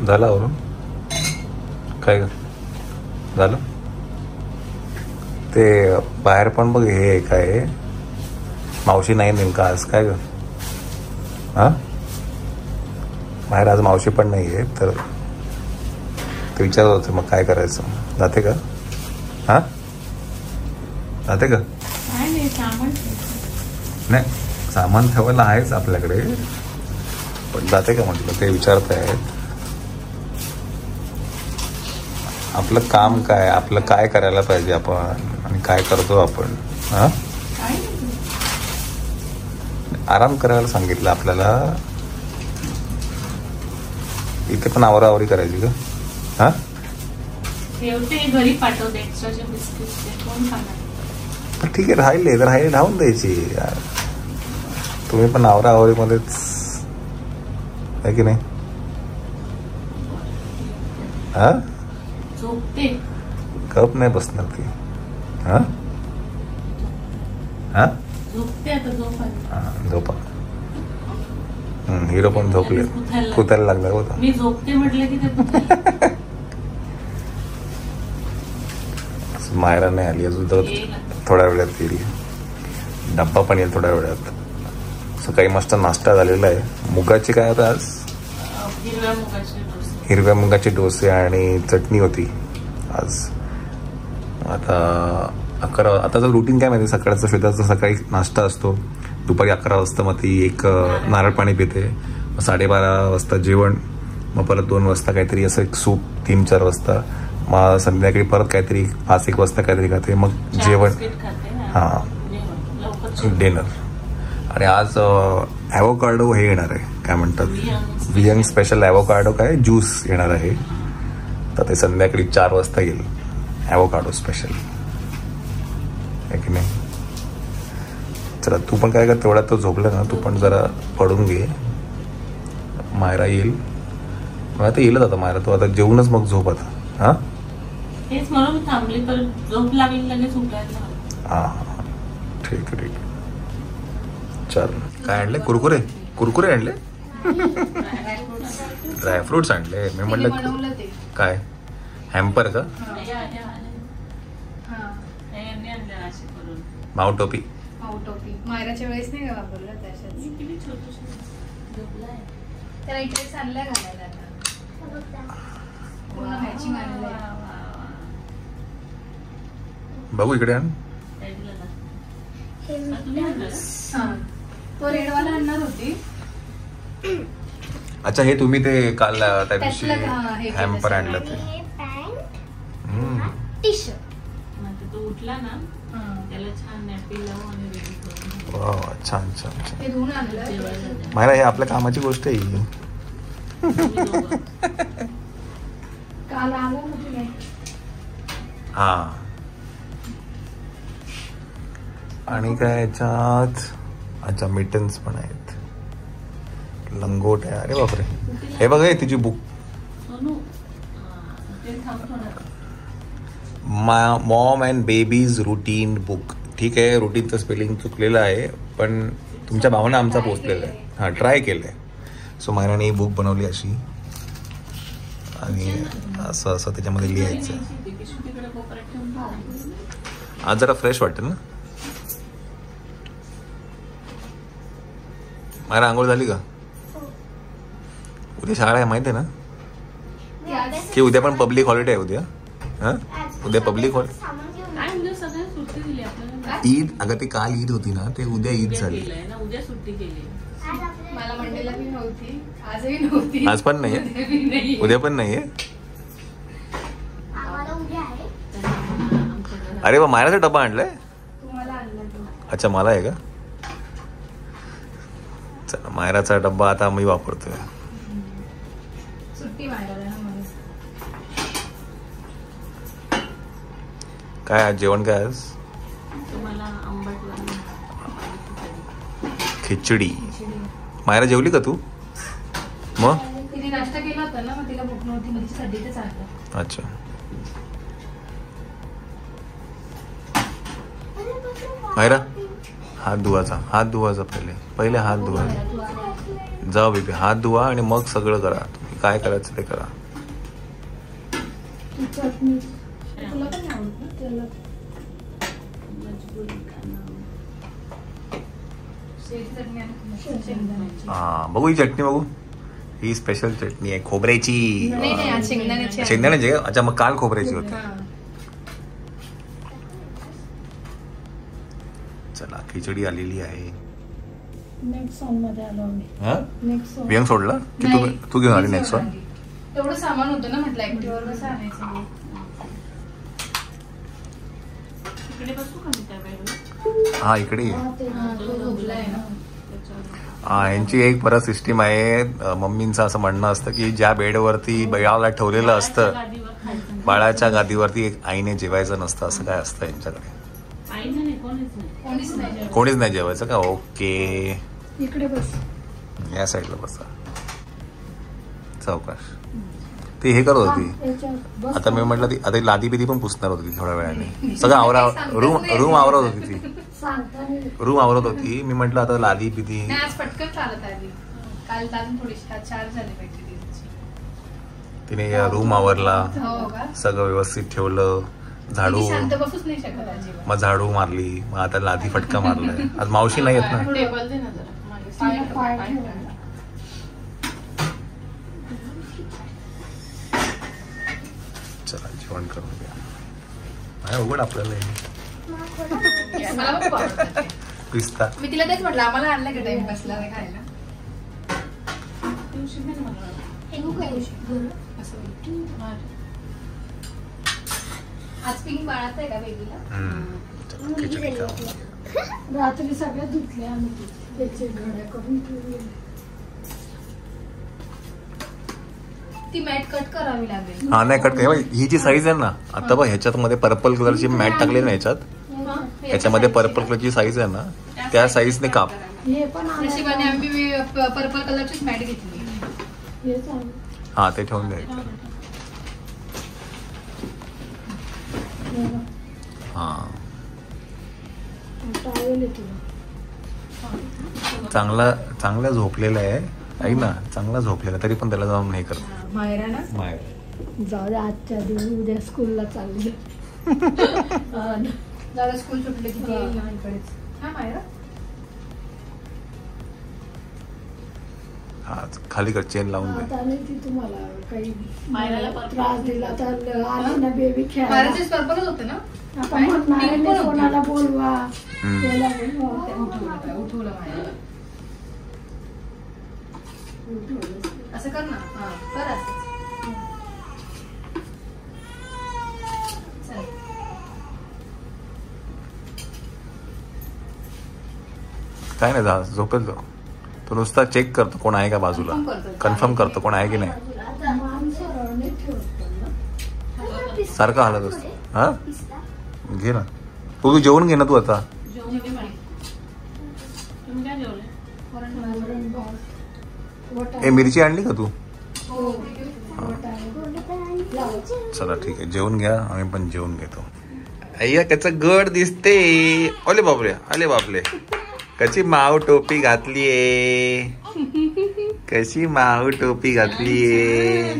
झालं आवरून? काय झालं ते बाहेर पण बघ. हे काय मावशी नाही नेमका आज काय ग? हां बाहेर आज मावशी पण नाही आहे तर ते विचारत होते मग काय करायचं. जाते का? हां जाते का? नाही सामान ठेवायला आहेच आपल्याकडे पण जाते का म्हटलं ते विचारत आहेत. आपलं काम काय आपलं काय करायला पाहिजे आपण आणि काय करतो आपण. हां आराम करायला सांगितलं आपल्याला. इथे पण आवराआवरी करायची का? हां घरी पाठवते एक्स्ट्राचे बिस्किट कोण खाणार. ठीक आहे राहिले तर राहून द्यायची यार. तुम्ही पण आवराआवरीमध्येच आहे की नाही? हां झोपते कप नाही बसणार ती. हां हां झोपते आता झोपा. झोपा. हिरो पण झोपले कुतायला लागला होता. मी झोपते म्हटलं की ते मायरा नाही आली अजून तर थोड्या वेळात येईल. डब्बा पण येईल थोड्या वेळात. सकाळी मस्त नाश्ता झालेला आहे. मुगाची काय होतं आज? हिरव्या मुगाचे डोसे आणि चटणी होती आज. आता 11 आताचं रुटीन काय माहिती सकाळचं श्वेताचं सकाळी नाश्ता असतो. दुपारी 11 वाजता मग ती एक नारळ पाणी पिते. 12:30 वाजता जेवण. मग परत 2 वाजता काहीतरी असं एक सूप. 3-4 वाजता मग संध्याकाळी परत काहीतरी 5-1 वाजता काहीतरी खाते. मग जेवण. हां डिनर. आणि आज ॲव्होकाडो हे येणार आहे काय म्हणतात वियंग स्पेशल ॲव्होकाडो काय ज्यूस येणार आहे. तर ते संध्याकाळी 4 वाजता येईल ॲव्होकाडो स्पेशल आहे की नाही. चला तू पण काय कर तेवढा तो झोपला ना तू पण जरा पडून घे. मायरा येईल मग आता येईलच आता मायरा. तो आता जेवूनच मग झोप आता. हां तेच म्हणून थांबली पण झोप लागली लगेच उठायला. हां ठीक आहे चल. काय आणले? कुरकुरे कुरकुरे आणले? ड्रायफ्रुट्स आणले. मी म्हटलं काय हॅम्पर का? माऊ टोपी. मायराच्या वेळेस नाही वापरलं त्याच्यात. त्याला इकडे चाललंय घालायला बघू इकडे आण. तो रेडवाला आणणार होती. अच्छा हे तुम्ही ते काल त्या दिवशी हॅम्पर आणलं ते. तो उठला ना त्याला छान नॅपी लावून आणि वा छान छान छान. ते धुवून आणलं. मायरा हे आपल्या कामाची गोष्ट आहे ही. काल आलो होती. हां आणि काय याच्यात अच्छा मिटन्स पण आहेत. लंगोट आहे. अरे बापरे हे बघा तिची book. Maugham and babies routine book. ठीक आहे रुटीनचं स्पेलिंग चुकलेलं आहे पण तुमच्या भावना आमचा पोचलेला आहे. हां ट्राय केलं आहे. सो मायराने ही बुक बनवली अशी आणि असं असं त्याच्यामध्ये लिहायचं. आज जरा फ्रेश वाटेल ना. मायरा आंघोळ झाली का? उद्या शाळा आहे माहिती आहे ना की उद्या पण पब्लिक हॉलिडे आहे उद्या. हां उद्या पब्लिक हॉलिडे. ईद अगं ते काल ईद होती ना ते उद्या ईद झाली. उद्या सुट्टी केली. मला मंडेला भी नव्हती आजही नव्हती. आज पण नाहीये उद्या पण नाहीये. अरे वा मायराचा डबा आणलाय. अच्छा मला आहे का? चला मायराचा डब्बा आता मी वापरतोय. काय आज जेवण काय आज? खिचडी. मायरा जेवली का तू? मग तिने नाश्ता केला होता ना मग तिला भूक नव्हती मग तिची थंडी तेच आणलं. अच्छा मायरा हात धुवायचा पहिले हात धुवा. जाऊ बेबी हात धुवा आणि मग सगळं करा तुम्ही. काय करायचं ते करा. चटणी तुला पण आवडत ना त्याला. हा बघू ही चटणी बघू. ही स्पेशल चटणी आहे खोबऱ्याची. नाही आज शेंगदाण्याची. शेंगदाण्याची आहे? अच्छा मग काल खोबऱ्याची होती. चला खिचडी आलेली आहे. नेक्स्ट सॉन्ग मध्ये आलो आम्ही. हा नेक्स्ट सॉन्ग वियंग सोडला की तू घेऊन आली नेक्स्ट वन. तेवढं सामान होतं ना म्हटलं ऍक्टिव्हवर कसं आणायचं. इकडे बसू का मी त्या वेळेला? हा इकडे ये. यांची एक परत सिस्टीम आहे. मम्मींचं असं म्हणणं असतं की ज्या बेडवरती बाळाला ठेवलेलं असतं गादीवर खायचं. बाळाच्या गादीवरती आईने जेवायचं नसतं असं काय असतं यांच्याकडे. आईने नाही, कोणीच नाही. कोणीच नाही. कोणीच नाही जेवायचं का. ओके इकडे बस. या साईडला बसा. सावकाश. ती हे करत होती आता. मी म्हटलं ती आता लादी बिदी पण पुसणार होती थोड्या वेळाने. सगळं रूम आवरत होती ती. रूम आवरत होती. मी म्हटलं आता लादी बिदी. आज पटकन चालत आली. काल अजून थोडीशी 4 झाली पाहिजे. तिने रूम आवरला. हो का. सगळं व्यवस्थित ठेवलं. झाडू शांत बसूच नाही शकत अजिबात. मग झाडू मारली. मग आता लादी फटका मारलाय. आज मावशी नाही येत ना. टेबल दे ना जरा मागे. चला जेवण करून घ्या. नाही उघड आपल्याला मला पण खूप आवडतं. पिस्ता. मी तिला तेच म्हटलं आम्हाला आणलं का टाइम बसला नाही खायला. दिवशी नाही ना मला. आज पिंक बाळात आहे का बेबीला. खिचडी खाऊ. रात्री सगळ्या धुतल्या आम्ही. त्याचे घड्या करून ठेवले. ती मॅट कट करावी लागेल. हा नाही कट काय. ही जी साईज आहे ना आता बघ ह्याच्यात मध्ये पर्पल कलरची मॅट टाकली ना ह्याच्यात. याच्यामध्ये पर्पल कलरची साईज आहे ना त्या साईजने काप. नशिबाने आम्ही पर्पल कलरचीच मॅट घेतली. हा ते ठेवून द्यायचं. हा चांगला झोपलेला आहे. ऐक ना चांगला झोपलेला तरी पण त्याला जाऊन नाही करत. मायरा ना मायरा जाऊ दे आजच्या दिवस उद्या स्कूलला चालले. जरा स्कूल सुटले की इकडेच. हा मायरा हा खाली कर चेन लावून दे. आता नाही ती तुम्हाला काही मायराला त्रास दिला तर आली ना बेबी खेळायला. मायराचेच पर्पलच होते ना. आता म्हणणार नाही कोणाला बोलवा. त्याला उठवलं मायराला. असं कर ना. हा कर असं. काय नाही जा झोपेल तो. तो नुसता चेक करतो कोण आहे का बाजूला. कन्फर्म करतो कोण आहे की नाही. सारखं हालत असतो. हा घे ना तू जेवून घे ना तू आता. ए मिरची आणली का तू. चला ठीक आहे जेवून घ्या. आम्ही पण जेवून घेतो. अय्या त्याचं गड दिसते. ओले बापरे अले बापले. कशी माऊ टोपी घातलीये. कशी माऊ टोपी घातलीये.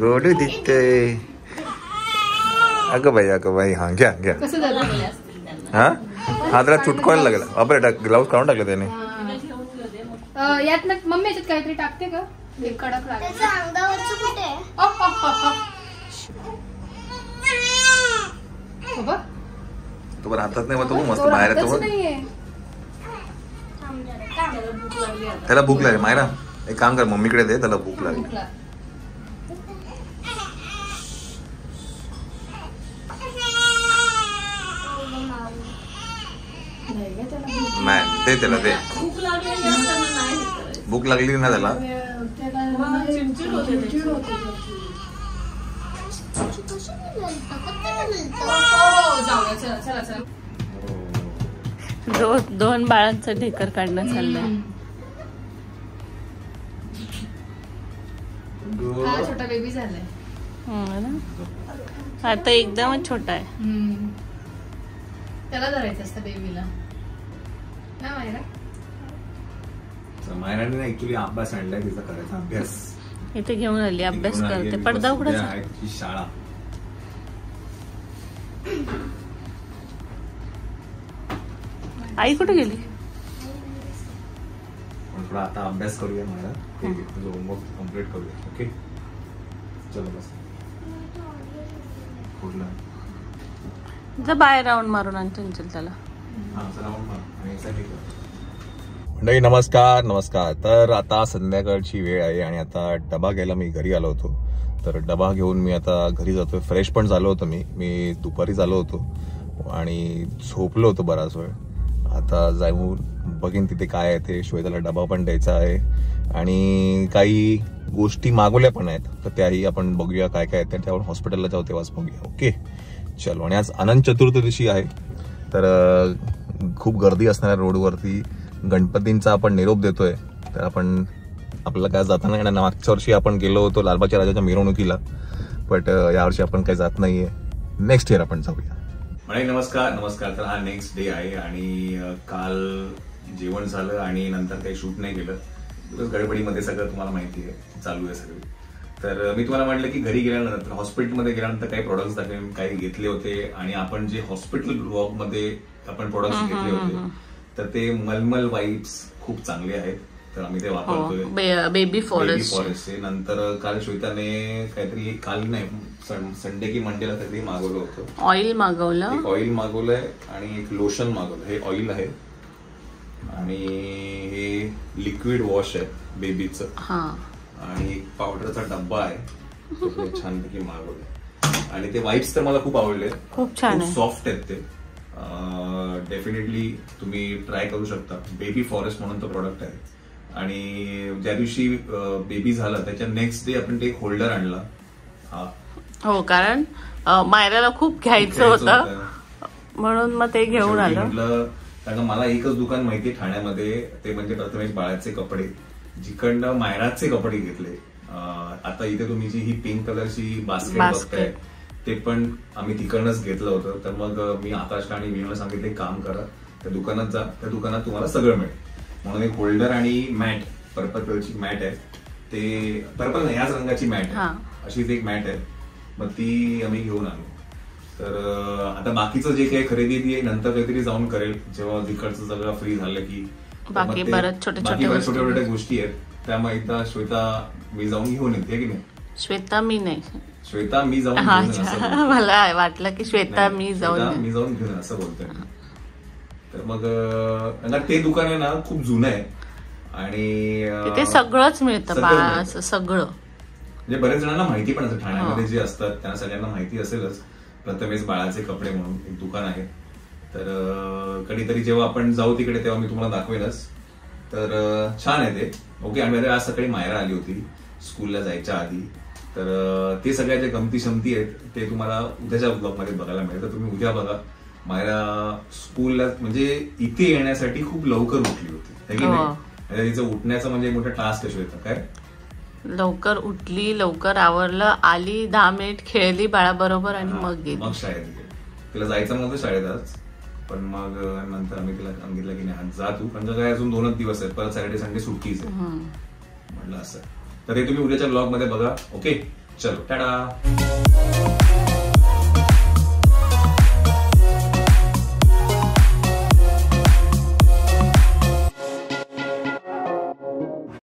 गोड दिसतय. अगं बाई हा घ्या घ्या. हा हा जरा चुटकायला लागेल. बापरे ग्लाउज काढून टाकले त्याने. यात मम्मी याच्यात काहीतरी टाकते का. कडक लागेल. तो पण हातात नाही. तो मस्त बाहेर येतो. त्याला भूक लागली. मायरा एक काम कर मम्मीकडे दे. त्याला भूक लागली. नाही दे त्याला दे. भूक लागली ना त्याला. दोन बाळांचं ढेकर काढणं चाललंय. छोटा बेबी झालाय. आता एकदमच छोटा आहे. त्याला धरायचं असतं बेबीला. मायराने ऍक्च्युली अभ्यास आणलाय तिचा करायचा अभ्यास इथे घेऊन आली अभ्यास करते. पडदा उघडायचा आहे तिची शाळा. आई कुठे गेली? पण थोडा आता अभ्यास करूया मला तुझं होमवर्क कम्प्लीट करूया. ओके चलो बस कुठला जा बाहेर राऊंड मारून आणि चंचल त्याला. मंडळी नमस्कार नमस्कार. तर आता संध्याकाळची वेळ आहे आणि आता डबा घ्यायला मी घरी आलो होतो. तर डबा घेऊन मी आता घरी जातोय. फ्रेश पण झालो होतो मी दुपारी झालो होतो आणि झोपलो होतो बराच वेळ. आता जाऊन बघेन तिथे काय आहे ते. श्वेताला डबा पण द्यायचा आहे आणि काही गोष्टी मागवल्या पण आहेत तर त्याही आपण बघूया काय काय आहेत. त्यावर हॉस्पिटलला जाऊ तेव्हाच बघूया. ओके चलो. आणि आज अनंत चतुर्दशी आहे तर खूप गर्दी असणार रोडवरती. गणपतींचा आपण निरोप देतोय तर आपण आपल्याला काय जाता नाही. मागच्या वर्षी आपण गेलो होतो लालबागच्या राजाच्या मिरवणुकीला बट यावर्षी आपण काही जात नाहीये. नेक्स्ट इयर आपण जाऊया. म्हणजे नमस्कार नमस्कार. तर हा नेक्स्ट डे आहे आणि काल जेवण झालं आणि नंतर काही शूट नाही केलं. गडबडीमध्ये सगळं तुम्हाला माहिती आहे चालू आहे सगळं. तर मी तुम्हाला म्हटलं की घरी गेल्यानंतर हॉस्पिटलमध्ये गेल्यानंतर काही प्रोडक्ट्स दाखवून काही घेतले होते आणि आपण जे हॉस्पिटल ब्लॉगमध्ये आपण प्रोडक्ट्स घेतले होते तर ते मलमल वाईप्स खूप चांगले आहेत तर आम्ही ते वापरतोय. Baby forest. नंतर काल श्वेताने काहीतरी काल नाही संडे की मंडेला काहीतरी मागवलं होतं. ऑइल मागवलं. ऑइल मागवलंय आणि एक लोशन मागवलं. हे ऑइल आहे आणि हे लिक्विड वॉश आहे बेबीचं आणि एक पावडरचा डब्बा आहे छानपैकी मागवलंय. आणि ते वाईप्स तर मला खूप आवडले. खूप छान आहे. सॉफ्ट आहेत ते. डेफिनेटली तुम्ही ट्राय करू शकता. बेबी फॉरेस्ट म्हणून तो प्रोडक्ट आहे. आणि ज्या दिवशी बेबी झाला त्याच्या नेक्स्ट डे आपण ते एक होल्डर आणला. हो कारण मायराला खूप घ्यायचं होतं म्हणून मग ते घेऊन आलं. म्हटलं कारण मला एकच दुकान माहिती ठाण्यामध्ये ते म्हणजे प्रथमेश बाळाचे कपडे जिकडनं मायराचे कपडे घेतले. आता इथे तुम्ही जी ही पिंक कलरची बास्केट बघताय ते पण आम्ही तिकडनंच घेतलं होतं. तर मग मी आकाशला आणि विनोला सांगितले काम करा त्या दुकानात जा. त्या दुकानात तुम्हाला सगळं मिळेल म्हणून एक होल्डर आणि मॅट पर्पल कलरची मॅट आहे. ते पर्पल नाही याच रंगाची मॅट आहे. अशीच एक मॅट आहे मग ती आम्ही घेऊन आलो. तर आता बाकीचं जे काही खरेदी ती नंतर काहीतरी जाऊन करेल जेव्हा तिकडचं सगळं फ्री झालं की. बाकी बऱ्याच छोट्या गोष्टी आहेत त्यामुळे एकदा श्वेता मी जाऊन घेऊन येते की नाही. श्वेता मी नाही श्वेता मी जाऊन मला वाटलं की श्वेता मी जाऊन घेऊन असं बोलतोय. तर मग ते दुकान आहे ना खूप जुनं आहे आणि ते सगळंच मिळतं सगळं. म्हणजे बऱ्याच जणांना माहिती पण असतं ठाण्यामध्ये जे असतात त्यांना सगळ्यांना माहिती असेलच. प्रथमेश बाळाचे कपडे म्हणून एक दुकान आहे. तर कधीतरी जेव्हा आपण जाऊ तिकडे तेव्हा मी तुम्हाला दाखवेनच. तर छान आहे ते. ओके. आणि आज सकाळी मायरा आली होती स्कूलला जायच्या आधी. तर ते सगळ्या ज्या गमती शमती आहेत ते तुम्हाला उद्याच्या ब्लॉगमध्ये बघायला मिळेल. तर तुम्ही उद्या बघा. मायरा स्कूलला म्हणजे इथे येण्यासाठी खूप लवकर उठली होती की नाही. तिचं उठण्याचं म्हणजे मोठा टास्क आहे. काय लवकर उठली लवकर आवरलं आली 10 मिनिट खेळली बाळाबरोबर आणि मग गेली. मग शाळेत गेली. तिला जायचं नव्हतं शाळेत आज पण मग नंतर आम्ही तिला सांगितलं की नाही आज जा तू पण काय अजून 2च दिवस आहेत परत सॅटर्डे संडे सुट्टीच आहे म्हटलं असं. तर हे तुम्ही उद्याच्या ब्लॉग मध्ये बघा. ओके चलो टाटा.